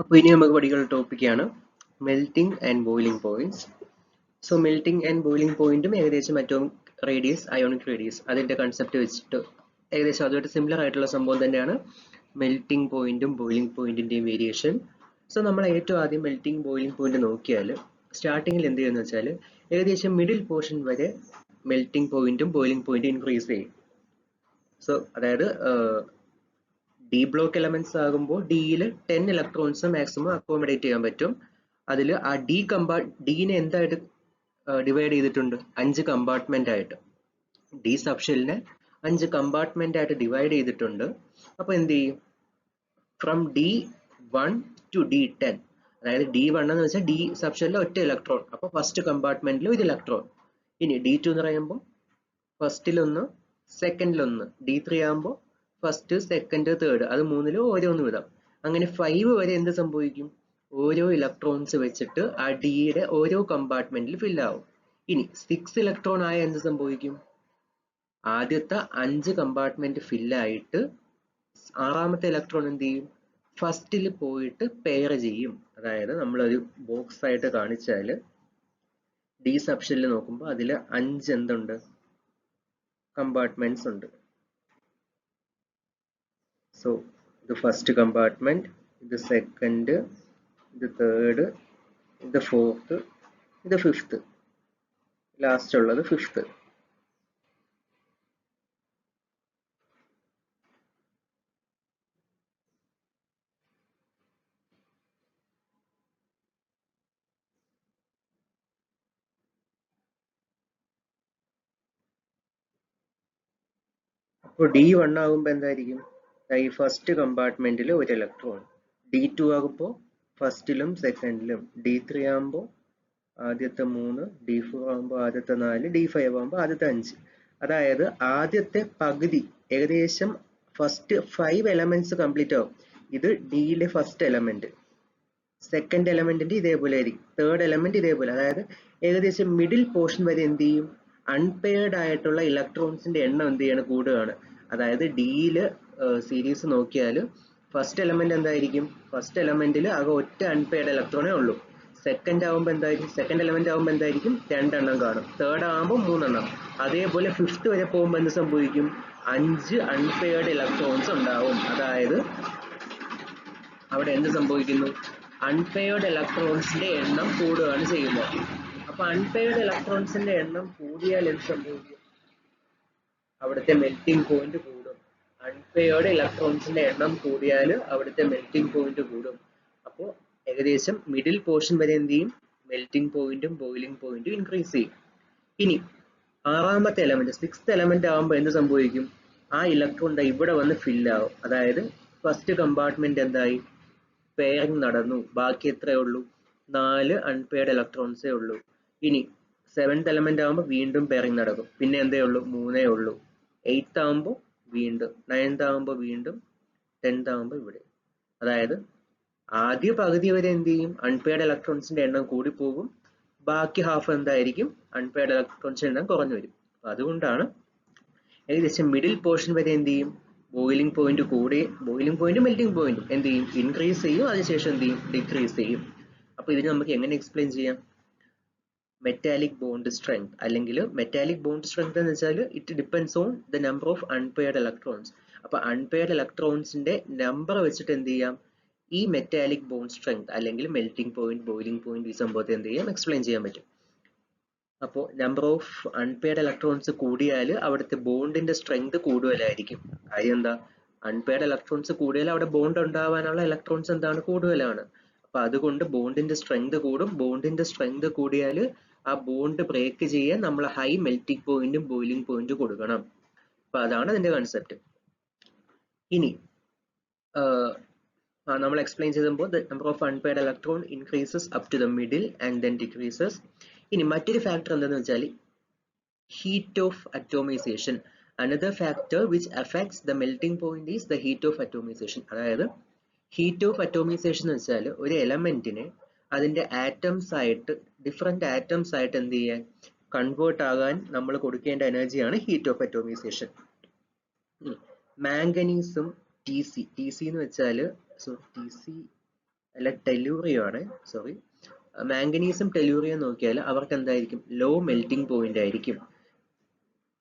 അപ്പോൾ ഇനി നമുക്ക് പഠിക്കുന്ന ടോപ്പിക്കാണ് melting and boiling points. So melting and boiling പോയിന്റും ഏകദേശം അറ്റോമിക് റേഡിയസ്, അയോണിക് റേഡിയസ് അതിന്റെ കൺസെപ്റ്റ് വെച്ചിട്ട് ഏകദേശം അതുമായിട്ട് സിമിലർ ആയിട്ടുള്ള സംഭവം തന്നെയാണ് മെൽറ്റിംഗ് പോയിന്റും ബോയിലിംഗ് പോയിന്റിന്റെയും വേരിയേഷൻ. സോ നമ്മൾ ഏറ്റവും ആദ്യം മെൽറ്റിംഗ് ബോയിലിംഗ് പോയിന്റ് നോക്കിയാൽ സ്റ്റാർട്ടിങ്ങിൽ എന്ത് ചെയ്യുന്നത് വെച്ചാൽ ഏകദേശം മിഡിൽ പോർഷൻ വരെ മെൽറ്റിംഗ് പോയിന്റും ബോയിലിംഗ് പോയിന്റും ഇൻക്രീസ് ചെയ്യും. സോ അതായത് ഡി ബ്ലോക്ക് എലമെന്റ്സ് ആകുമ്പോൾ ഡിയിൽ 10 ഇലക്ട്രോൺസ് മാക്സിമം അക്കോമഡേറ്റ് ചെയ്യാൻ പറ്റും. അതിൽ ആ ഡീനെ എന്തായിട്ട് ഡിവൈഡ് ചെയ്തിട്ടുണ്ട്? 5 കമ്പാർട്ട്മെന്റ് ആയിട്ട്. ഡി സബ്ഷെല്ലിനെ 5 കമ്പാർട്ട്മെന്റ് ആയിട്ട് ഡിവൈഡ് ചെയ്തിട്ടുണ്ട്. അപ്പോൾ എന്ത് ചെയ്യും? ഫ്രം D1 to D10, അതായത് D1 എന്ന് വെച്ചാൽ ഡി സബ്ഷെല്ലിൽ ഒറ്റ ഇലക്ട്രോൺ, അപ്പോൾ ഫസ്റ്റ് കമ്പാർട്ട്മെന്റിൽ ഒരു ഇലക്ട്രോൺ. ഇനി D2 എന്ന് പറയുമ്പോൾ ഫസ്റ്റിലൊന്ന്, സെക്കൻഡിലൊന്ന്. D3 ആകുമ്പോൾ ഫസ്റ്റ്, സെക്കൻഡ്, തേർഡ്, അത് മൂന്നിലും ഓരോന്ന് വിടാം. അങ്ങനെ 5 വരെ എന്ത് സംഭവിക്കും? ഓരോ ഇലക്ട്രോൺസ് വെച്ചിട്ട് ആ ഡിയുടെ ഓരോ കമ്പാർട്ട്മെന്റിൽ ഫില്ല് ആവും. ഇനി 6 ഇലക്ട്രോൺ ആയ എന്ത് സംഭവിക്കും? ആദ്യത്തെ 5 കമ്പാർട്ട്മെന്റ് ഫില്ലായിട്ട് ആറാമത്തെ ഇലക്ട്രോൺ എന്ത് ചെയ്യും? ഫസ്റ്റിൽ പോയിട്ട് പെയർ ചെയ്യും. അതായത് നമ്മളൊരു ബോക്സ് ആയിട്ട് കാണിച്ചാൽ ഡി സബ്ഷെല്ലിൽ നോക്കുമ്പോൾ അതിൽ 5 എന്തുണ്ട്? കമ്പാർട്ട്മെന്റ്സ് ഉണ്ട്. So the first compartment, the second, the third, the fourth, the fifth. Last ഉള്ളത് fifth. അപ്പോൾ D1 ആകുമ്പോൾ എന്തായിരിക്കും? ഈ ഫസ്റ്റ് കമ്പാർട്ട്മെന്റിൽ ഒരു ഇലക്ട്രോൺ. D2 ആകുമ്പോൾ ഫസ്റ്റിലും സെക്കൻഡിലും. D3 ആകുമ്പോൾ ആദ്യത്തെ 3, D4 ആകുമ്പോൾ ആദ്യത്തെ 4, D5 ആകുമ്പോൾ ആദ്യത്തെ 5. അതായത് ആദ്യത്തെ പകുതി ഏകദേശം ഫസ്റ്റ് 5 എലമെന്റ്സ് കംപ്ലീറ്റ് ആവും. ഇത് ഡിയിലെ ഫസ്റ്റ് എലമെന്റ്. സെക്കൻഡ് എലമെന്റിന്റെ ഇതേപോലെ ആയിരിക്കും. തേർഡ് എലമെന്റ് ഇതേപോലെ. അതായത് ഏകദേശം മിഡിൽ പോർഷൻ വരെ എന്ത് ചെയ്യും? അൺപെയർഡ് ആയിട്ടുള്ള ഇലക്ട്രോൺസിന്റെ എണ്ണം എന്ത് ചെയ്യാണ്? കൂടുകയാണ്. അതായത് ഡിയില് സീരീസ് നോക്കിയാൽ ഫസ്റ്റ് എലമെന്റ് എന്തായിരിക്കും? ഫസ്റ്റ് എലമെന്റിൽ ആകെ ഒറ്റ അൺപെയർഡ് ഇലക്ട്രോണേ ഉള്ളൂ. സെക്കൻഡ് ആകുമ്പോൾ എന്തായിരിക്കും? സെക്കൻഡ് എലമെന്റ് ആകുമ്പോൾ എന്തായിരിക്കും? 2 എണ്ണം കാണും. തേർഡ് ആകുമ്പോൾ 3 എണ്ണം. അതേപോലെ ഫിഫ്ത്ത് വരെ പോകുമ്പോൾ എന്ത് സംഭവിക്കും? 5 അൺപെയർഡ് ഇലക്ട്രോൺസ് ഉണ്ടാവും. അതായത് അവിടെ എന്ത് സംഭവിക്കുന്നു? അൺപെയർഡ് ഇലക്ട്രോൺസിന്റെ എണ്ണം കൂടുകയാണ് ചെയ്യുന്നത്. അപ്പൊ അൺപെയർഡ് ഇലക്ട്രോൺസിന്റെ എണ്ണം കൂടിയാൽ എന്ത് സംഭവിക്കും? അവിടുത്തെ മെൽറ്റിംഗ് പോയിന്റ് കൂടും. അൺപെയർഡ് ഇലക്ട്രോൺസിന്റെ എണ്ണം കൂടിയാൽ അവിടുത്തെ മെൽറ്റിംഗ് പോയിന്റ് കൂടും. അപ്പോൾ ഏകദേശം മിഡിൽ പോർഷൻ വരെ എന്ത് ചെയ്യും? മെൽറ്റിംഗ് പോയിന്റും ബോയിലിംഗ് പോയിന്റും ഇൻക്രീസ് ചെയ്യും. ഇനി ആറാമത്തെ എലമെന്റ്, 6th എലമെന്റ് ആകുമ്പോൾ എന്ത് സംഭവിക്കും? ആ ഇലക്ട്രോൺ ഇവിടെ വന്ന് ഫില്ലാവും. അതായത് ഫസ്റ്റ് കമ്പാർട്ട്മെന്റ് എന്തായി? പെയറിംഗ് നടന്നു. ബാക്കി എത്രയേ ഉള്ളൂ? 4 അൺപെയർഡ് ഇലക്ട്രോൺസേ ഉള്ളൂ. ഇനി 7th എലമെന്റ് ആകുമ്പോൾ വീണ്ടും പെയറിംഗ് നടക്കും. പിന്നെ എന്തേ ഉള്ളൂ? 3 ഉള്ളൂ. 8th ആകുമ്പോൾ വീണ്ടും, 9th ആകുമ്പോൾ വീണ്ടും, 10th ആകുമ്പോൾ ഇവിടെ. അതായത് ആദ്യ പകുതി വരെ എന്ത് ചെയ്യും? അൺപെയർഡ് ഇലക്ട്രോൺസിന്റെ എണ്ണം കൂടിപ്പോകും. ബാക്കി ഹാഫ് എന്തായിരിക്കും? അൺപെയർഡ് ഇലക്ട്രോൺസിന്റെ എണ്ണം കുറഞ്ഞു വരും. അപ്പൊ അതുകൊണ്ടാണ് ഏകദേശം മിഡിൽ പോർഷൻ വരെ എന്ത് ചെയ്യും? ബോയിലിംഗ് പോയിന്റ് കൂടി, ബോയിലിംഗ് പോയിന്റും മെൽറ്റിംഗ് പോയിന്റും എന്ത് ചെയ്യും? ഇൻക്രീസ് ചെയ്യും. അതിനുശേഷം എന്ത് ചെയ്യും? ഡിക്രീസ് ചെയ്യും. അപ്പൊ ഇതിന് നമുക്ക് എങ്ങനെ എക്സ്പ്ലെയിൻ ചെയ്യാം? മെറ്റാലിക് ബോണ്ട് സ്ട്രെങ്ത്, അല്ലെങ്കിൽ മെറ്റാലിക് ബോണ്ട് സ്ട്രെങ്ത് എന്ന് വെച്ചാൽ it depends on the number of unpaired electrons. അപ്പൊ അൺപെയർഡ് ഇലക്ട്രോൺസിന്റെ നമ്പർ വെച്ചിട്ട് എന്ത് ചെയ്യാം? ഈ മെറ്റാലിക് ബോണ്ട് സ്ട്രെങ്ത് അല്ലെങ്കിൽ മെൽറ്റിംഗ് പോയിന്റ്, ബോയിലിംഗ് പോയിന്റ് ഈ സംഭവത്തെ എന്ത് ചെയ്യാം? എക്സ്പ്ലെയിൻ ചെയ്യാൻ പറ്റും. അപ്പോൾ നമ്പർ ഓഫ് അൺപെയർഡ് ഇലക്ട്രോൺസ് കൂടിയാൽ അവിടുത്തെ ബോണ്ടിന്റെ സ്ട്രെങ്ത് കൂടുതലായിരിക്കും. കാര്യം എന്താ? അൺപെയർഡ് ഇലക്ട്രോൺസ് കൂടിയാൽ അവിടെ ബോണ്ട് ഉണ്ടാവാനുള്ള ഇലക്ട്രോൺസ് എന്താണ്? കൂടുതലാണ്. അപ്പൊ അതുകൊണ്ട് ബോണ്ടിന്റെ സ്ട്രെങ്ത് കൂടും. ബോണ്ടിന്റെ സ്ട്രെങ്ത് കൂടിയാൽ ആ ബോണ്ട് ബ്രേക്ക് ചെയ്യാൻ നമ്മൾ ഹൈ മെൽറ്റിംഗ് പോയിന്റും ബോയിലിംഗ് പോയിന്റും കൊടുക്കണം. അപ്പൊ അതാണ് അതിന്റെ കൺസെപ്റ്റ്. ഇനി നമ്മൾ എക്സ്പ്ലെയിൻ ചെയ്തപ്പോൾ the number of unpaired electron increases up to the middle and then decreases. ഇനി മറ്റൊരു ഫാക്ടർ എന്താണെന്ന് വെച്ചാൽ heat of atomization. Another factor which affects the melting point is the heat of atomization. അതായത് heat of atomization എന്ന് വെച്ചാൽ ഒരു എലമെന്റിനെ അതിന്റെ atoms ആയിട്ട്, ഡിഫറെന്റ് ആറ്റംസ് ആയിട്ട് എന്ത് ചെയ്യാൻ? കൺവേർട്ട് ആകാൻ നമ്മൾ കൊടുക്കേണ്ട എനർജിയാണ് ഹീറ്റ് ഓഫ് അറ്റോമൈസേഷൻ. മാംഗനീസും ടി സി എന്ന് വെച്ചാൽ ടി സി അല്ല ടെല്ലൂറിയം ആണ്, സോറി. മാംഗനീസും ടെല്ലൂറിയം നോക്കിയാൽ അവർക്ക് എന്തായിരിക്കും, ലോ മെൽറ്റിംഗ് പോയിന്റ് ആയിരിക്കും.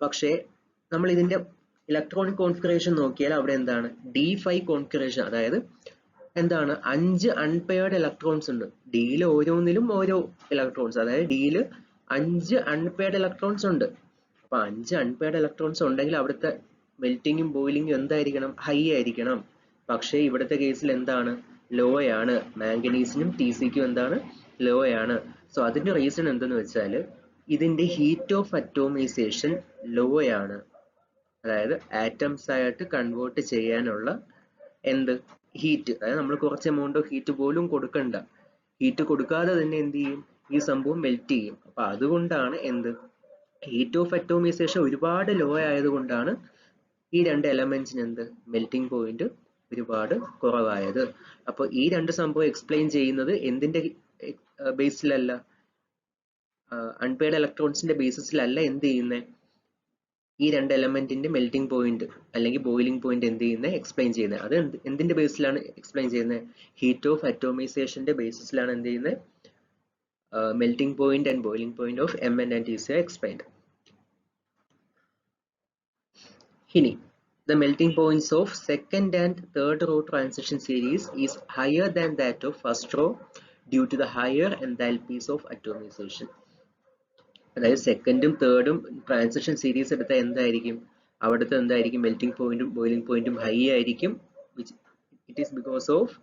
പക്ഷേ നമ്മൾ ഇതിന്റെ ഇലക്ട്രോണിക് കോൺഫിഗറേഷൻ നോക്കിയാൽ അവിടെ എന്താണ്, D5 കോൺഫിഗറേഷൻ, അതായത് എന്താണ് 5 അൺപെയർഡ് ഇലക്ട്രോൺസ് ഉണ്ട്. ഡിയിൽ ഓരോന്നിലും ഓരോ ഇലക്ട്രോൺസ്, അതായത് ഡിയിൽ 5 അൺപെയർഡ് ഇലക്ട്രോൺസ് ഉണ്ട്. അപ്പൊ 5 അൺപെയർഡ് ഇലക്ട്രോൺസ് ഉണ്ടെങ്കിൽ അവിടുത്തെ മെൽറ്റിങ്ങും ബോയിലിങ്ങും എന്തായിരിക്കണം, ഹൈ ആയിരിക്കണം. പക്ഷേ ഇവിടുത്തെ കേസിൽ എന്താണ്, ലോ ആണ്. മാംഗനീസിനും TCക്കും എന്താണ്, ലോ ആണ്. സോ അതിന്റെ റീസൺ എന്തെന്ന് വെച്ചാൽ ഇതിന്റെ ഹീറ്റ് ഓഫ് അറ്റോമൈസേഷൻ ലോ ആണ്. അതായത് ആറ്റംസ് ആയിട്ട് കൺവേർട്ട് ചെയ്യാനുള്ള എന്ത്, ഹീറ്റ്, അതായത് നമ്മൾ കുറച്ച് എമൗണ്ട് ഓഫ് ഹീറ്റ് പോലും കൊടുക്കണ്ട, ഹീറ്റ് കൊടുക്കാതെ തന്നെ എന്ത് ചെയ്യും, ഈ സംഭവം മെൽറ്റ് ചെയ്യും. അപ്പൊ അതുകൊണ്ടാണ് എന്ത്, ഹീറ്റ് ഓഫ് അറ്റോമൈസേഷൻ ഒരുപാട് ലോ ആയതുകൊണ്ടാണ് ഈ രണ്ട് എലമെന്റ്സിന് എന്ത്, മെൽറ്റിംഗ് പോയിന്റ് ഒരുപാട് കുറവായത്. അപ്പോൾ ഈ രണ്ട് സംഭവം എക്സ്പ്ലെയിൻ ചെയ്യുന്നത് എന്തിന്റെ ബേസിലല്ല, അൺപെയർഡ് ഇലക്ട്രോൺസിന്റെ ബേസിസിലല്ല എന്ത് ചെയ്യുന്നത്, ഈ രണ്ട് എലമെന്റിന്റെ മെൽറ്റിംഗ് പോയിന്റ് അല്ലെങ്കിൽ ബോയിലിംഗ് പോയിന്റ് എന്ത് ചെയ്യുന്നത്, എക്സ്പ്ലെയിൻ ചെയ്യുന്നത്. അത് എന്തിന്റെ ബേസിലാണ് എക്സ്പ്ലെയിൻ ചെയ്യുന്നത്, ഹീറ്റ് ഓഫ് അറ്റോമൈസേഷന്റെ ബേസിസിലാണ് എന്ത് ചെയ്യുന്നത്, melting point and boiling point of Mn and Tc are explained. Hini, the melting points of second and third row transition series is higher than that of first row due to the higher enthalpies of atomization. അതായത് സെക്കൻഡും തേർഡും transition series എടുത്താൽ എന്തായിരിക്കും, അവിടുത്തെ എന്തായിരിക്കും, melting പോയിന്റും boiling പോയിന്റും high ആയിരിക്കും. It is because of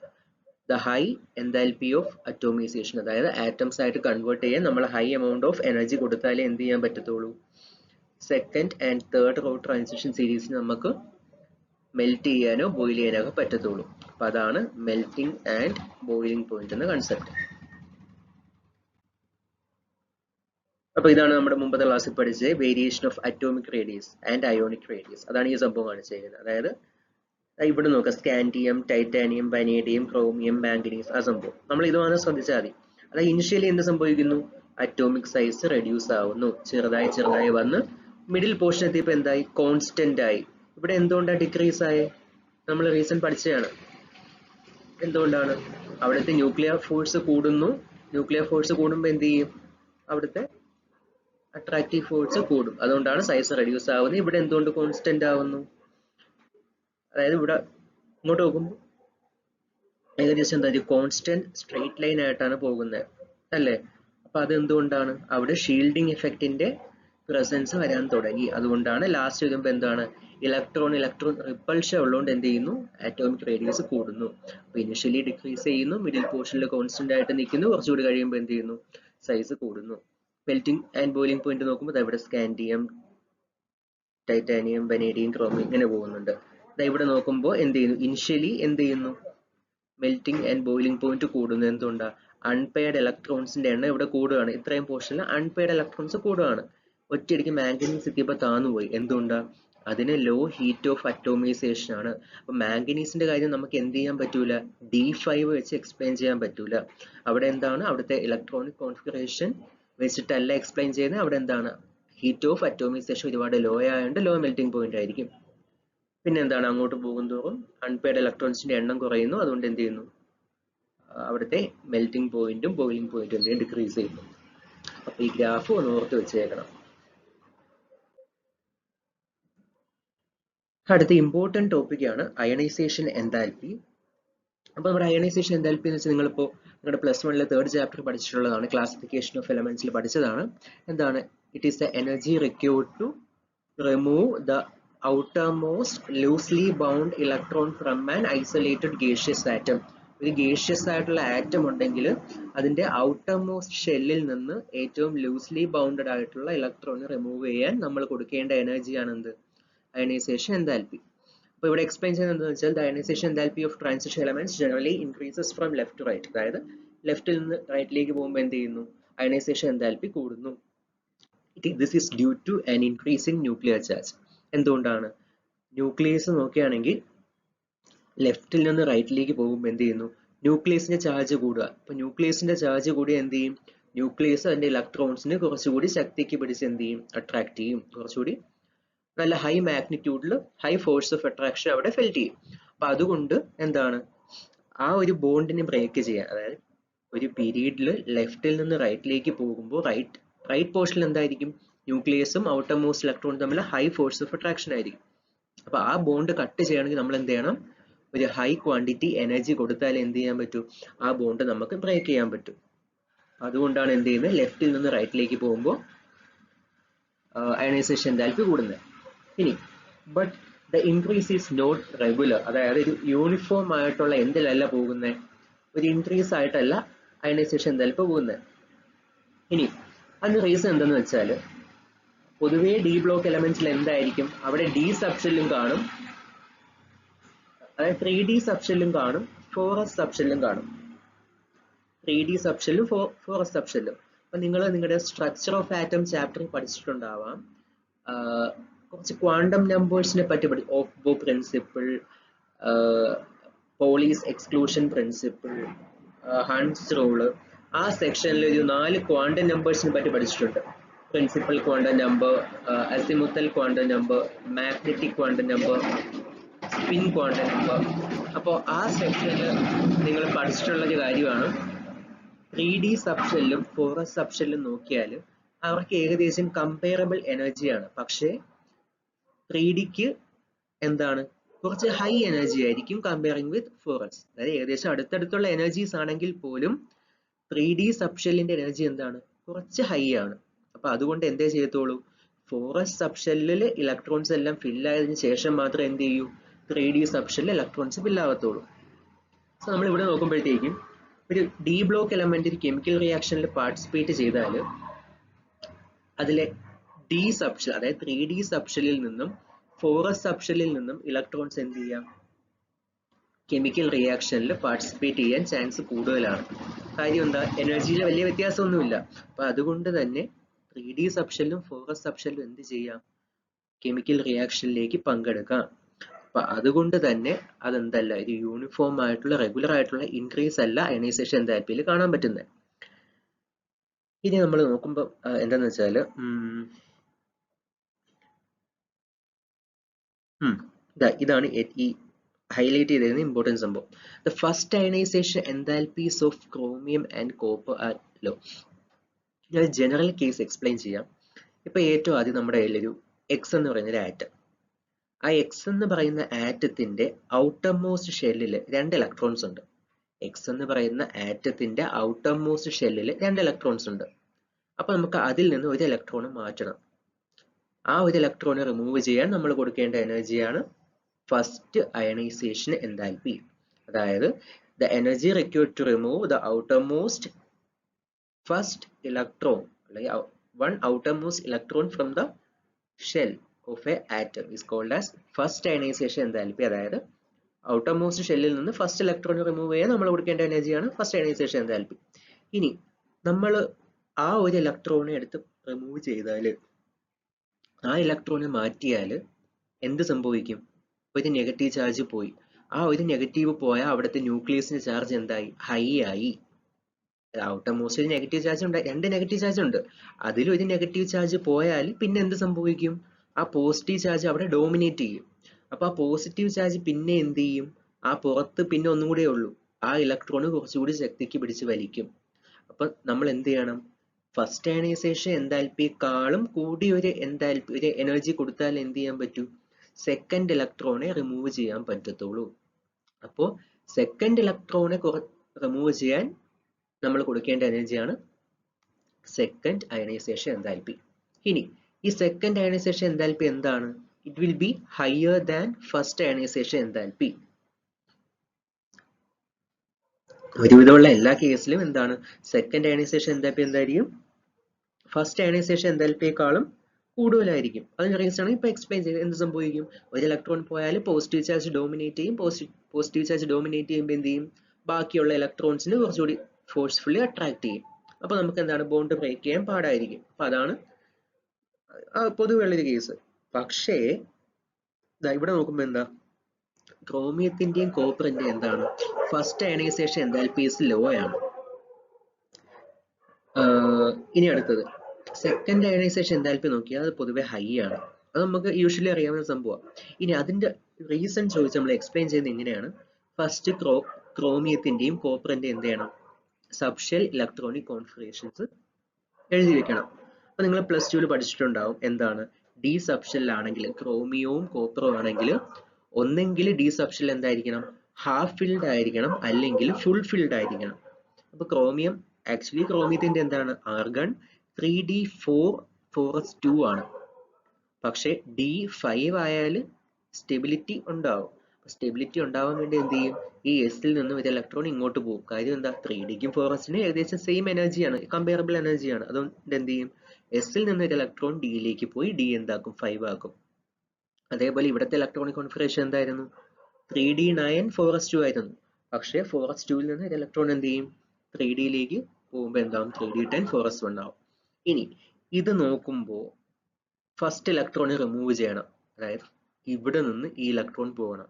the high enthalpy of atomization. അതായത് ആറ്റംസ് ആയിട്ട് കൺവേർട്ട് ചെയ്യാൻ നമ്മൾ ഹൈ എമൗണ്ട് ഓഫ് എനർജി കൊടുത്താലേ എന്ത് ചെയ്യാൻ പറ്റത്തുള്ളൂ, second and third row transition സീരീസിന് നമുക്ക് മെൽറ്റ് ചെയ്യാനോ ബോയിൽ ചെയ്യാനോ പറ്റത്തുള്ളൂ. അപ്പൊ അതാണ് മെൽറ്റിംഗ് ആൻഡ് ബോയിലിംഗ് പോയിന്റ് എന്ന കൺസെപ്റ്റ്. അപ്പൊ ഇതാണ് നമ്മുടെ മുമ്പത്തെ ക്ലാസ്സിൽ പഠിച്ചത് variation of atomic radius and ionic radius. അതാണ് ഈ സംഭവം കാണിച്ചിരിക്കുന്നത്. അതായത് ഇവിടെ നോക്കാം, scandium, titanium, vanadium, chromium, manganese, ആ സംഭവം നമ്മൾ ഇത് മാത്രം ശ്രദ്ധിച്ചാൽ മതി. അതായത് ഇനിഷ്യലി എന്ത് സംഭവിക്കുന്നു, അറ്റോമിക് സൈസ് റെഡ്യൂസ് ആവുന്നു, ചെറുതായി ചെറുതായി വന്ന് മിഡിൽ പോർഷൻ എത്തിയപ്പോൾ എന്തായി, കോൺസ്റ്റന്റ് ആയി. ഇവിടെ എന്തുകൊണ്ടാണ് ഡിക്രീസ് ആയേ, നമ്മൾ റീസൺ പഠിച്ചതാണ്. എന്തുകൊണ്ടാണ്, അവിടുത്തെ ന്യൂക്ലിയർ ഫോഴ്സ് കൂടുന്നു. ന്യൂക്ലിയർ ഫോഴ്സ് കൂടുമ്പോൾ എന്ത് ചെയ്യും, അവിടുത്തെ അട്രാക്റ്റീവ് ഫോഴ്സ് കൂടും. അതുകൊണ്ടാണ് സൈസ് റെഡ്യൂസ് ആവുന്നത്. ഇവിടെ എന്തുകൊണ്ട് കോൺസ്റ്റന്റ് ആവുന്നു, അതായത് ഇവിടെ ഇങ്ങോട്ട് നോക്കുമ്പോൾ ഏകദേശം എന്താ, കോൺസ്റ്റന്റ് സ്ട്രെയിറ്റ് ലൈൻ ആയിട്ടാണ് പോകുന്നത് അല്ലേ. അപ്പൊ അതെന്തുകൊണ്ടാണ്, അവിടെ ഷീൽഡിങ് എഫക്റ്റിന്റെ പ്രസൻസ് വരാൻ തുടങ്ങി. അതുകൊണ്ടാണ് ലാസ്റ്റ് വരുമ്പോൾ എന്താണ്, ഇലക്ട്രോൺ റിപ്പൾഷൻ ഉള്ളതുകൊണ്ട് എന്ത് ചെയ്യുന്നു, ആറ്റോമിക് റേഡിയസ് കൂടുന്നു. അപ്പൊ ഇനിഷ്യലി ഡിക്രീസ് ചെയ്യുന്നു, മിഡിൽ പോർഷനിൽ കോൺസ്റ്റന്റ് ആയിട്ട് നിൽക്കുന്നു, കുറച്ചുകൂടി കഴിയുമ്പോൾ എന്ത് ചെയ്യുന്നു, സൈസ് കൂടുന്നു. മെൽറ്റിംഗ് ആൻഡ് ബോയിലിംഗ് പോയിന്റ് നോക്കുമ്പോൾ ഇവിടെ സ്കാൻഡിയം, ടൈറ്റാനിയം, വനേഡിയം, ക്രോമിയം ഇങ്ങനെ പോകുന്നുണ്ട്. ഇവിടെ നോക്കുമ്പോൾ എന്ത് ചെയ്യുന്നു, ഇനിഷ്യലി എന്ത് ചെയ്യുന്നു, മെൽറ്റിംഗ് ആൻഡ് ബോയിലിംഗ് പോയിന്റ് കൂടുന്നു. എന്തുകൊണ്ടാണ്, അൺപെയർഡ് ഇലക്ട്രോൺസിന്റെ എണ്ണം ഇവിടെ കൂടുകയാണ്. ഇത്രയും പോർഷനിൽ അൺപെയർഡ് ഇലക്ട്രോൺസ് കൂടുകയാണ്. ഒറ്റയടിക്ക് മാംഗനീസ് എത്തിയപ്പോൾ താന്നുപോയി. എന്തുകൊണ്ടാണ്, അതിന് ലോ ഹീറ്റ് ഓഫ് അറ്റോമൈസേഷൻ ആണ്. അപ്പൊ മാംഗനീസിന്റെ കാര്യം നമുക്ക് എന്ത് ചെയ്യാൻ പറ്റൂല, D5 വെച്ച് എക്സ്പ്ലെയിൻ ചെയ്യാൻ പറ്റൂല. അവിടെ എന്താണ്, അവിടുത്തെ ഇലക്ട്രോണിക് കോൺഫിഗറേഷൻ വെച്ചിട്ടല്ല എക്സ്പ്ലെയിൻ ചെയ്യുന്നത്. അവിടെ എന്താണ്, ഹീറ്റ് ഓഫ് അറ്റോമൈസേഷൻ ഒരുപാട് ലോ ആയതുകൊണ്ട് ലോ മെൽറ്റിംഗ് പോയിന്റ് ആയിരിക്കും. പിന്നെ എന്താണ്, അങ്ങോട്ട് പോകുന്തോറും അൺപെയർഡ് ഇലക്ട്രോൺസിന്റെ എണ്ണം കുറയുന്നു. അതുകൊണ്ട് എന്ത് ചെയ്യുന്നു, അവിടുത്തെ മെൽറ്റിംഗ് പോയിന്റും ബോയിലിംഗ് പോയിന്റും എന്ത് ചെയ്യും, ഡിക്രീസ് ചെയ്യുന്നു. അപ്പൊ ഈ ഗ്രാഫ് ഒന്ന് ഓർത്ത് വെച്ചേക്കണം. അടുത്ത ഇമ്പോർട്ടന്റ് ടോപ്പിക് ആണ് അയണൈസേഷൻ എൻതാൽപ്പി. അപ്പൊ നമ്മുടെ അയണൈസേഷൻ എൻതാൽപ്പി എന്ന് വെച്ചാൽ നിങ്ങളിപ്പോ നിങ്ങളുടെ +1 തേർഡ് ചാപ്റ്റർ പഠിച്ചിട്ടുള്ളതാണ്, ക്ലാസിഫിക്കേഷൻ ഓഫ് എലമെന്റ്സിൽ പഠിച്ചതാണ്. എന്താണ്, it is the energy required to remove the outermost loosely bound electron from an isolated gaseous atom. ഒരു ഗേഷ്യസ് ആയിട്ടുള്ള ആറ്റം ഉണ്ടെങ്കിൽ അതിന്റെ ഔട്ടർമോസ്റ്റ് ഷെല്ലിൽ നിന്ന് ഏറ്റവും ലൂസ്ലി ബൗണ്ടഡ് ആയിട്ടുള്ള ഇലക്ട്രോൺ റിമൂവ് ചെയ്യാൻ നമ്മൾ കൊടുക്കേണ്ട എനർജിയാണ് എന്ത്, അയണൈസേഷൻ എൻതാൽപ്പി. അപ്പോൾ ഇവിടെ എക്സ്പ്ലെയിൻ ചെയ്യുന്നത് എന്താണെന്ന് വെച്ചാൽ the ionisation enthalpy of transition elements generally increases from left to right. അതായത് ലെഫ്റ്റിൽ നിന്ന് റൈറ്റിലേക്ക് പോകുമ്പോൾ എന്ത് ചെയ്യുന്നു, അയണൈസേഷൻ എൻതാൽപ്പി കൂടുന്നു. This is due to an increasing nuclear charge. എന്തുകൊണ്ടാണ്, ന്യൂക്ലിയസ് നോക്കുകയാണെങ്കിൽ ലെഫ്റ്റിൽ നിന്ന് റൈറ്റിലേക്ക് പോകുമ്പോൾ എന്ത് ചെയ്യുന്നു, ന്യൂക്ലിയസിന്റെ ചാർജ് കൂടുക. അപ്പൊ ന്യൂക്ലിയസിന്റെ ചാർജ് കൂടി എന്ത് ചെയ്യും, ന്യൂക്ലിയസ് അതിന്റെ ഇലക്ട്രോൺസിന് കുറച്ചുകൂടി ശക്തിക്ക് പിടിച്ച് എന്ത് ചെയ്യും, അട്രാക്ട് ചെയ്യും. കുറച്ചുകൂടി നല്ല ഹൈ മാഗ്നിറ്റ്യൂഡിൽ ഹൈ ഫോഴ്സ് ഓഫ് അട്രാക്ഷൻ അവിടെ ഫെൽറ്റ് ചെയ്യും. അപ്പൊ അതുകൊണ്ട് എന്താണ്, ആ ഒരു ബോണ്ടിനെ ബ്രേക്ക് ചെയ്യാൻ, അതായത് ഒരു പീരീഡിൽ ലെഫ്റ്റിൽ നിന്ന് റൈറ്റിലേക്ക് പോകുമ്പോൾ റൈറ്റ് പോർഷനിൽ എന്തായിരിക്കും, ന്യൂക്ലിയസും ഔട്ടർ മോസ്റ്റ് ഇലക്ട്രോണും തമ്മിൽ ഹൈ ഫോഴ്സ് ഓഫ് അട്രാക്ഷൻ ആയിരിക്കും. അപ്പൊ ആ ബോണ്ട് കട്ട് ചെയ്യണമെങ്കിൽ നമ്മൾ എന്ത് ചെയ്യണം, ഒരു ഹൈ ക്വാണ്ടിറ്റി എനർജി കൊടുത്താലേ എന്ത് ചെയ്യാൻ പറ്റൂ, ആ ബോണ്ട് നമുക്ക് ബ്രേക്ക് ചെയ്യാൻ പറ്റും. അതുകൊണ്ടാണ് എന്ത് ചെയ്യുന്നത്, ലെഫ്റ്റിൽ നിന്ന് റൈറ്റിലേക്ക് പോകുമ്പോൾ അയണൈസേഷൻ എൻതാൽപ്പി കൂടുന്നത്. ഇനി but the increase is not regular, അതായത് ഒരു യൂണിഫോം ആയിട്ടുള്ള എന്തിലല്ല പോകുന്നത്, ഒരു ഇൻക്രീസ് ആയിട്ടല്ല അയണൈസേഷൻ എൻതാൽപ്പി പോകുന്നത്. ഇനി അതിന് റീസൺ എന്തെന്ന് വെച്ചാൽ, പൊതുവേ ഡി ബ്ലോക്ക് എലമെന്റ്സിൽ എന്തായിരിക്കും, അവിടെ ഡി സബ്ഷെല്ലും കാണും, അതായത് 3D സബ്ഷെല്ലും കാണും, 4S സബ്ഷെല്ലും കാണും. 3D സബ്ഷെല്ലും 4S സബ്ഷെല്ലും. അപ്പൊ നിങ്ങൾ നിങ്ങളുടെ സ്ട്രക്ചർ ഓഫ് ആറ്റം ചാപ്റ്ററിൽ പഠിച്ചിട്ടുണ്ടാവാം, കുറച്ച് ക്വാണ്ടം നമ്പേഴ്സിനെ പറ്റി ഓഫ് ബോ principle, Pauli's exclusion principle, Hund's rule, ആ സെക്ഷനിൽ ഒരു 4 ക്വാണ്ടം നമ്പേഴ്സിനെ പറ്റി പഠിച്ചിട്ടുണ്ട്. Principal quantum number, azimuthal quantum number, magnetic quantum number, spin quantum number. അപ്പോൾ ആ സെക്ഷനിൽ നിങ്ങൾ പഠിച്ചിട്ടുള്ള ഒരു കാര്യമാണ്, 3D സബ്ഷെല്ലും 4S സബ്ഷെല്ലും നോക്കിയാൽ അവർക്ക് ഏകദേശം കമ്പയറബിൾ എനർജിയാണ്. പക്ഷേ 3Dക്ക് എന്താണ്, കുറച്ച് ഹൈ എനർജി ആയിരിക്കും കമ്പയറിംഗ് വിത്ത് 4S. അതായത് ഏകദേശം അടുത്തടുത്തുള്ള എനർജീസ് ആണെങ്കിൽ പോലും 3D സബ്ഷെല്ലിന്റെ എനർജി എന്താണ്, കുറച്ച് ഹൈ ആണ്. അപ്പൊ അതുകൊണ്ട് എന്തേ ചെയ്യത്തുള്ളൂ, 4S സബ്ഷെല്ലിൽ ഇലക്ട്രോൺസ് എല്ലാം ഫില്ലായതിനു ശേഷം മാത്രം എന്ത് ചെയ്യൂ, 3D സബ്ഷെല്ലിൽ ഇലക്ട്രോൺസ് ഫില്ലാവത്തുള്ളൂ. സോ നമ്മൾ ഇവിടെ നോക്കുമ്പോഴത്തേക്കും ഒരു ഡി ബ്ലോക്ക് എലമെന്റ് ഒരു കെമിക്കൽ റിയാക്ഷനിൽ പാർട്ടിസിപ്പേറ്റ് ചെയ്താൽ അതിലെ ഡി സബ്ഷെൽ, അതായത് 3D സബ്ഷെല്ലിൽ നിന്നും 4S സബ്ഷെല്ലിൽ നിന്നും ഇലക്ട്രോൺസ് എന്ത് ചെയ്യാം, കെമിക്കൽ റിയാക്ഷനിൽ പാർട്ടിസിപ്പേറ്റ് ചെയ്യാൻ ചാൻസ് കൂടുതലാണ്. കാര്യം എന്താ, എനർജിയിൽ വലിയ വ്യത്യാസമൊന്നുമില്ല. അപ്പൊ അതുകൊണ്ട് തന്നെ 3D സബ്ഷെല്ലും 4S സബ്ഷെല്ലും എന്ത് ചെയ്യാം, കെമിക്കൽ റിയാക്ഷനിലേക്ക് പങ്കെടുക്കാം. അപ്പൊ അതുകൊണ്ട് തന്നെ അതെന്തല്ല, ഒരു യൂണിഫോം ആയിട്ടുള്ള റെഗുലർ ആയിട്ടുള്ള ഇൻക്രീസ് അല്ല അയണൈസേഷൻ എൻതാൽപ്പിയിൽ കാണാൻ പറ്റുന്നത്. ഇനി നമ്മൾ നോക്കുമ്പോൾ എന്താന്ന് വെച്ചാല്, ഇതാണ് ഈ ഹൈലൈറ്റ് ചെയ്തിരുന്ന ഇമ്പോർട്ടൻറ്റ് സംഭവം. The first ionization enthalpies of chromium and copper are low. ഞാൻ ജനറൽ കേസ് എക്സ്പ്ലെയിൻ ചെയ്യാം. ഇപ്പൊ ഏറ്റവും ആദ്യം നമ്മുടെ കയ്യിലൊരു എക്സ് എന്ന് പറയുന്ന ഒരു ആറ്റം. ആ എക്സ് എന്ന് പറയുന്ന ആറ്റത്തിന്റെ ഔട്ടർ മോസ്റ്റ് ഷെല്ലിൽ 2 ഇലക്ട്രോൺസ് ഉണ്ട്. എക്സ് എന്ന് പറയുന്ന ആറ്റത്തിന്റെ ഔട്ടർ മോസ്റ്റ് ഷെല്ലിൽ 2 ഇലക്ട്രോൺസ് ഉണ്ട്. അപ്പൊ നമുക്ക് അതിൽ നിന്ന് ഒരു ഇലക്ട്രോൺ മാറ്റണം. ആ ഒരു ഇലക്ട്രോൺ റിമൂവ് ചെയ്യാൻ നമ്മൾ കൊടുക്കേണ്ട എനർജിയാണ് ഫസ്റ്റ് അയണൈസേഷൻ എൻതാൽപ്പി. അതായത് the energy required to remove the outer most first electron, അല്ലെങ്കിൽ one outer most electron from the shell of a atom is called as first ionization enthalpy. അതായത് outer most ഷെല്ലിൽ നിന്ന് first electron remove ചെയ്യാൻ നമ്മൾ കൊടുക്കേണ്ട എനർജിയാണ് first ionization enthalpy. ഇനി നമ്മൾ ആ ഒരു ഇലക്ട്രോണെ എടുത്ത് റിമൂവ് ചെയ്താൽ, ആ ഇലക്ട്രോണെ മാറ്റിയാൽ എന്ത് സംഭവിക്കും, ഒരു നെഗറ്റീവ് ചാർജ് പോയി. ആ ഒരു നെഗറ്റീവ് പോയാൽ അവിടുത്തെ ന്യൂക്ലിയസിന്റെ ചാർജ് എന്തായി, ഹൈ ആയി. ഔട്ടർ മോസ്റ്റിൽ നെഗറ്റീവ് ചാർജ് ഉണ്ട്, 2 നെഗറ്റീവ് ചാർജ് ഉണ്ട്. അതിലൊരു നെഗറ്റീവ് ചാർജ് പോയാൽ പിന്നെ എന്ത് സംഭവിക്കും, ആ പോസിറ്റീവ് ചാർജ് അവിടെ ഡോമിനേറ്റ് ചെയ്യും. അപ്പൊ ആ പോസിറ്റീവ് ചാർജ് പിന്നെ എന്ത് ചെയ്യും, ആ പുറത്ത് പിന്നെ ഒന്നും കൂടെ ഉള്ളൂ, ആ ഇലക്ട്രോണ് കുറച്ചുകൂടി ശക്തിക്ക് പിടിച്ച് വലിക്കും. അപ്പൊ നമ്മൾ എന്ത് ചെയ്യണം, ഫസ്റ്റ് അയണൈസേഷൻ എൻതാൽപ്പിയെക്കാളും കൂടി ഒരു എൻതാൽപ്പി, ഒരു എനർജി കൊടുത്താൽ എന്ത് ചെയ്യാൻ പറ്റൂ, സെക്കൻഡ് ഇലക്ട്രോണെ റിമൂവ് ചെയ്യാൻ പറ്റത്തുള്ളൂ. അപ്പോ സെക്കൻഡ് ഇലക്ട്രോണെ റിമൂവ് ചെയ്യാൻ നമ്മൾ കൊടുക്കേണ്ട എനർജിയാണ് സെക്കൻഡ് അയണൈസേഷൻ എൻതാൽപ്പി. ഇനി ഈ സെക്കൻഡ് അയണൈസേഷൻ എൻതാൽപ്പി എന്താണ്, it will be higher than first ionization enthalpy. ഒരുവിധമുള്ള എല്ലാ കേസിലും എന്താണ്, സെക്കൻഡ് അയണൈസേഷൻ എൻതാൽപ്പി എന്തായിരിക്കും, ഫസ്റ്റ് അയണൈസേഷൻ എൻതാൽപ്പിയെക്കാളും കൂടുതലായിരിക്കും. അതിന് റീസൺ ആണ് ഇപ്പൊ എക്സ്പ്ലെയിൻ ചെയ്ത്. എന്ത് സംഭവിക്കും, ഒരു ഇലക്ട്രോൺ പോയാൽ പോസിറ്റീവ് ചാർജ് ഡോമിനേറ്റ് ചെയ്യും. പോസിറ്റീവ് ചാർജ് ഡോമിനേറ്റ് ചെയ്യുമ്പോൾ എന്ത് ചെയ്യും, ബാക്കിയുള്ള ഇലക്ട്രോൺസിന് കുറച്ചുകൂടി ഫോഴ്സ്ഫുള്ളി അട്രാക്ട് ചെയ്യും. അപ്പൊ നമുക്ക് എന്താണ്, ബോണ്ട് ബ്രേക്ക് ചെയ്യാൻ പാടായിരിക്കും. അപ്പൊ അതാണ് പൊതുവെയുള്ളൊരു കേസ്. പക്ഷേ ഇവിടെ നോക്കുമ്പോ എന്താ, ക്രോമിയത്തിന്റെയും കോപ്പറിന്റെയും എന്താണ്, ഫസ്റ്റ് അയണൈസേഷൻ എൻതാൽപ്പീസ് ലോ ആണ്. ഇനി അടുത്തത് സെക്കൻഡ് അയണൈസേഷൻ എൻതാൽപ്പി നോക്കിയാൽ അത് പൊതുവെ ഹൈ ആണ്. അത് നമുക്ക് യൂഷ്വലി അറിയാവുന്ന സംഭവമാണ്. ഇനി അതിന്റെ റീസൺ ചോദിച്ച് നമ്മൾ എക്സ്പ്ലെയിൻ ചെയ്യുന്നത് എങ്ങനെയാണ്, ഫസ്റ്റ് ക്രോമിയത്തിന്റെയും കോപ്പറിന്റെയും എന്ത് ചെയ്യണം, സബ്ഷെൽ ഇലക്ട്രോണിക് കോൺഫിഗറേഷൻസ് എഴുതി വെക്കണം. അപ്പൊ നിങ്ങൾ പ്ലസ് ടുവിൽ പഠിച്ചിട്ടുണ്ടാവും എന്താണ് ഡി സബ്ഷെൽ ആണെങ്കിൽ, ക്രോമിയവും കോപ്പറും ആണെങ്കിൽ ഒന്നെങ്കിൽ ഡി സബ്ഷെൽ എന്തായിരിക്കണം, ഹാഫ് ഫിൽഡ് ആയിരിക്കണം, അല്ലെങ്കിൽ ഫുൾ ഫിൽഡ് ആയിരിക്കണം. അപ്പൊ ക്രോമിയം ആക്ച്വലി ക്രോമിയത്തിന്റെ എന്താണ് ആർഗൺ 3d4 4s2 ആണ്. പക്ഷെ D5 ആയാൽ സ്റ്റെബിലിറ്റി ഉണ്ടാവും. സ്റ്റെബിലിറ്റി ഉണ്ടാവാൻ വേണ്ടി എന്ത് ചെയ്യും, ഈ എസിൽ നിന്നും ഒരു ഇലക്ട്രോൺ ഇങ്ങോട്ട് പോകും. കാര്യം എന്താ, 3Dക്കും 4sനും ഏകദേശം സെയിം എനർജിയാണ്, കമ്പയറബിൾ എനർജിയാണ്. അതുകൊണ്ട് എന്ത് ചെയ്യും, എസിൽ നിന്ന് ഒരു ഇലക്ട്രോൺ ഡിയിലേക്ക് പോയി ഡി എന്താക്കും, 5 ആക്കും. അതേപോലെ ഇവിടുത്തെ ഇലക്ട്രോണിക് കോൺഫിഗറേഷൻ എന്തായിരുന്നു, 3d9 4s2 ആയിരുന്നു. പക്ഷേ 4s2 നിന്ന് ഒരു ഇലക്ട്രോൺ എന്ത് ചെയ്യും, 3Dയിലേക്ക് പോകുമ്പോൾ എന്താവും, 3d10 4s1 ആവും. ഇനി ഇത് നോക്കുമ്പോൾ ഫസ്റ്റ് ഇലക്ട്രോൺ റിമൂവ് ചെയ്യണം. അതായത് ഇവിടെ നിന്ന് ഈ ഇലക്ട്രോൺ പോകണം.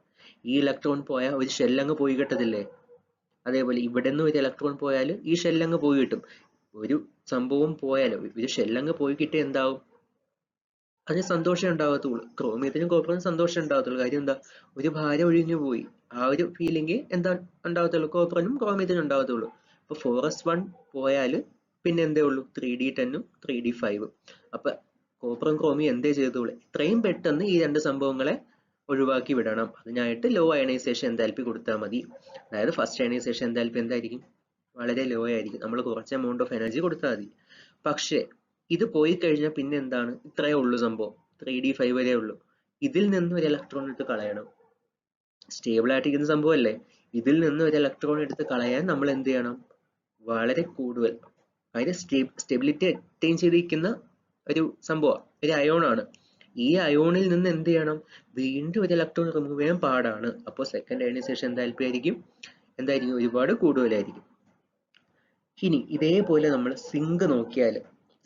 ഈ ഇലക്ട്രോൺ പോയാൽ ഒരു ഷെല്ലങ്ങ് പോയി കിട്ടത്തില്ലേ. അതേപോലെ ഇവിടെ നിന്ന് ഒരു ഇലക്ട്രോൺ പോയാൽ ഈ ഷെല്ലങ്ങ് പോയി കിട്ടും. ഒരു സംഭവം പോയാൽ ഒരു ഷെല്ലങ്ങ് പോയി കിട്ടിയ എന്താവും, അതിന് സന്തോഷം ഉണ്ടാകത്തുള്ളൂ. ക്രോമിയത്തിനും കോപ്പറിനും സന്തോഷം ഉണ്ടാകത്തുള്ളൂ. കാര്യം എന്താ, ഒരു ഭാരം ഒഴിഞ്ഞു പോയി. ആ ഒരു ഫീലിംഗ് എന്താ ഉണ്ടാകത്തുള്ളൂ, കോപ്പറിനും ക്രോമിയത്തിനും ഉണ്ടാകത്തുള്ളൂ. അപ്പൊ 4s1 പോയാൽ പിന്നെ എന്തേ ഉള്ളൂ, 3d10ഉം 3d5ഉം. അപ്പൊ കോപ്പറും ക്രോമിയം എന്തേ ചെയ്തോളൂ, ഇത്രയും പെട്ടെന്ന് ഈ രണ്ട് സംഭവങ്ങളെ ഒഴിവാക്കി വിടണം. അതിനായിട്ട് ലോ അയണൈസേഷൻ എൻതാൽപ്പി കൊടുത്താൽ മതി. അതായത് ഫസ്റ്റ് അയണൈസേഷൻ എൻതാൽപ്പി എന്തായിരിക്കും, വളരെ ലോ ആയിരിക്കും. നമ്മൾ കുറച്ച് എമൗണ്ട് ഓഫ് എനർജി കൊടുത്താൽ മതി. പക്ഷേ ഇത് പോയി കഴിഞ്ഞാൽ പിന്നെ എന്താണ്, ഇത്രയേ ഉള്ളൂ സംഭവം, 3d5 വരെ ഉള്ളൂ. ഇതിൽ നിന്ന് ഒരു ഇലക്ട്രോൺ എടുത്ത് കളയണം. സ്റ്റേബിൾ ആയിട്ടിരിക്കുന്ന സംഭവം അല്ലേ, ഇതിൽ നിന്ന് ഒരു ഇലക്ട്രോൺ എടുത്ത് കളയാൻ നമ്മൾ എന്ത് ചെയ്യണം, വളരെ കൂടുതൽ, അതിന് സ്റ്റെബിലിറ്റി അറ്റൈൻ ചെയ്തിരിക്കുന്ന ഒരു സംഭവം, ഒരു അയോൺ ആണ്. ഈ അയോണിൽ നിന്ന് എന്ത് ചെയ്യണം, വീണ്ടും ഒരു ഇലക്ട്രോൺ റിമൂവ് ചെയ്യാൻ പാടാണ്. അപ്പോൾ സെക്കൻഡ് അയണൈസേഷൻ എന്താൽപ്പി ആയിരിക്കും, ഒരുപാട് കൂടുതലായിരിക്കും. ഇനി ഇതേപോലെ നമ്മൾ സിങ്ക് നോക്കിയാൽ,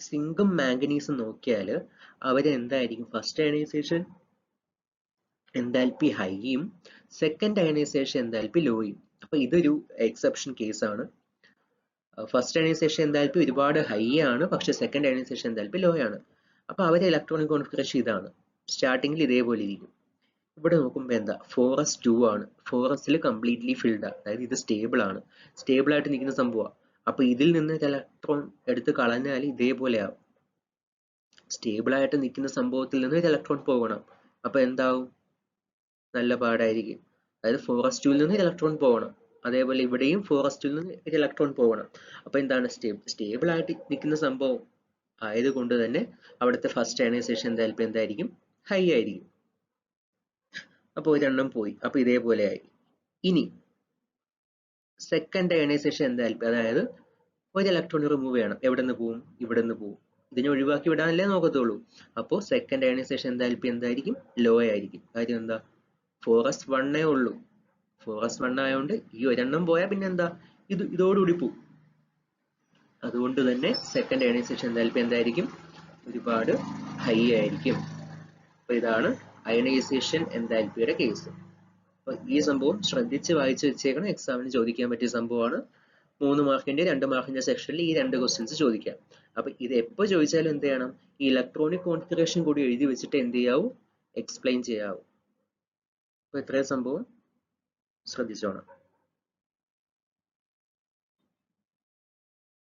സിങ്കും മാംഗനീസും നോക്കിയാൽ അവരെന്തായിരിക്കും, ഫസ്റ്റ് അയണൈസേഷൻ എന്താൽപ്പി ഹൈയും സെക്കൻഡ് അയണൈസേഷൻ എന്താൽപ്പി ലോയും. അപ്പൊ ഇതൊരു എക്സെപ്ഷൻ കേസാണ്. ഫസ്റ്റ് അയണൈസേഷൻ എന്താൽപ്പി ഒരുപാട് ഹൈ ആണ്, പക്ഷെ സെക്കൻഡ് അയണൈസേഷൻ എന്താൽപ്പി ലോ ആണ്. അപ്പൊ അവരെ ഇലക്ട്രോണിക് കോൺഫിഗറേഷൻ ഇതാണ്. സ്റ്റാർട്ടിങ്ങിൽ ഇതേപോലെ ഇരിക്കും. ഇവിടെ നോക്കുമ്പോൾ എന്താ, 4s2 ആണ്. 4sൽ കംപ്ലീറ്റ്ലി ഫിൽഡ് ആണ്. അതായത് ഇത് സ്റ്റേബിൾ ആണ്, സ്റ്റേബിൾ ആയിട്ട് നിൽക്കുന്ന സംഭവമാണ്. അപ്പൊ ഇതിൽ നിന്ന് ഇലക്ട്രോൺ എടുത്ത് കളഞ്ഞാൽ ഇതേപോലെ ആവും. സ്റ്റേബിൾ ആയിട്ട് നിൽക്കുന്ന സംഭവത്തിൽ നിന്ന് ഒരു ഇലക്ട്രോൺ പോകണം. അപ്പൊ എന്താവും, നല്ല പാടായിരിക്കും. അതായത് 4s2 നിന്ന് ഇലക്ട്രോൺ പോകണം. അതേപോലെ ഇവിടെയും 4s2 നിന്ന് ഒരു ഇലക്ട്രോൺ പോകണം. അപ്പൊ എന്താണ്, സ്റ്റേബിൾ ആയിട്ട് നിൽക്കുന്ന സംഭവം ആയതുകൊണ്ട് തന്നെ അവിടുത്തെ ഫസ്റ്റ് അയണൈസേഷൻ എന്തായാലും എന്തായിരിക്കും, ഹൈ ആയിരിക്കും. അപ്പൊ ഒരെണ്ണം പോയി. അപ്പൊ ഇതേപോലെ ആയി. ഇനി സെക്കൻഡ് അയണൈസേഷൻ എന്തായാലും, അതായത് ഒരു ഇലക്ട്രോൺ റിമൂവ് ചെയ്യണം. എവിടെ നിന്ന് പോവും, ഇവിടെ നിന്ന് പോവും. ഇതിനെ ഒഴിവാക്കി വിടാനല്ലേ നോക്കത്തുള്ളൂ. അപ്പോൾ സെക്കൻഡ് അയണൈസേഷൻ എന്തായിരിക്കും, ലോ ആയിരിക്കും. കാര്യം എന്താ, 4s1 ഉള്ളൂ. 4s1 ആയതുകൊണ്ട് ഈ ഒരെണ്ണം പോയാൽ പിന്നെ എന്താ, ഇതോടുകൂടി പോവും. അതുകൊണ്ട് തന്നെ സെക്കൻഡ് അയണൈസേഷൻ എന്തായിരിക്കും, ഒരുപാട് ഹൈ ആയിരിക്കും. അപ്പൊ ഇതാണ് അയണൈസേഷൻ എന്താൽപ്പിയുടെ കേസ്. അപ്പൊ ഈ സംഭവം ശ്രദ്ധിച്ച് വായിച്ചു വെച്ചേക്കണം. എക്സാമിന് ചോദിക്കാൻ പറ്റിയ സംഭവമാണ്. 3 മാർക്കിന്റെ 2 മാർക്കിന്റെ സെക്ഷനിൽ ഈ 2 ക്വസ്റ്റ്യൻസ് ചോദിക്കാം. അപ്പൊ ഇത് എപ്പോ ചോദിച്ചാലും എന്ത് ചെയ്യണം, ഈ ഇലക്ട്രോണിക് കോൺഫിഗറേഷൻ കൂടി എഴുതി വെച്ചിട്ട് എന്ത് ചെയ്യാവൂ, എക്സ്പ്ലെയിൻ ചെയ്യാവൂ. അപ്പൊ ഇത്രയും സംഭവം ശ്രദ്ധിച്ചോണം.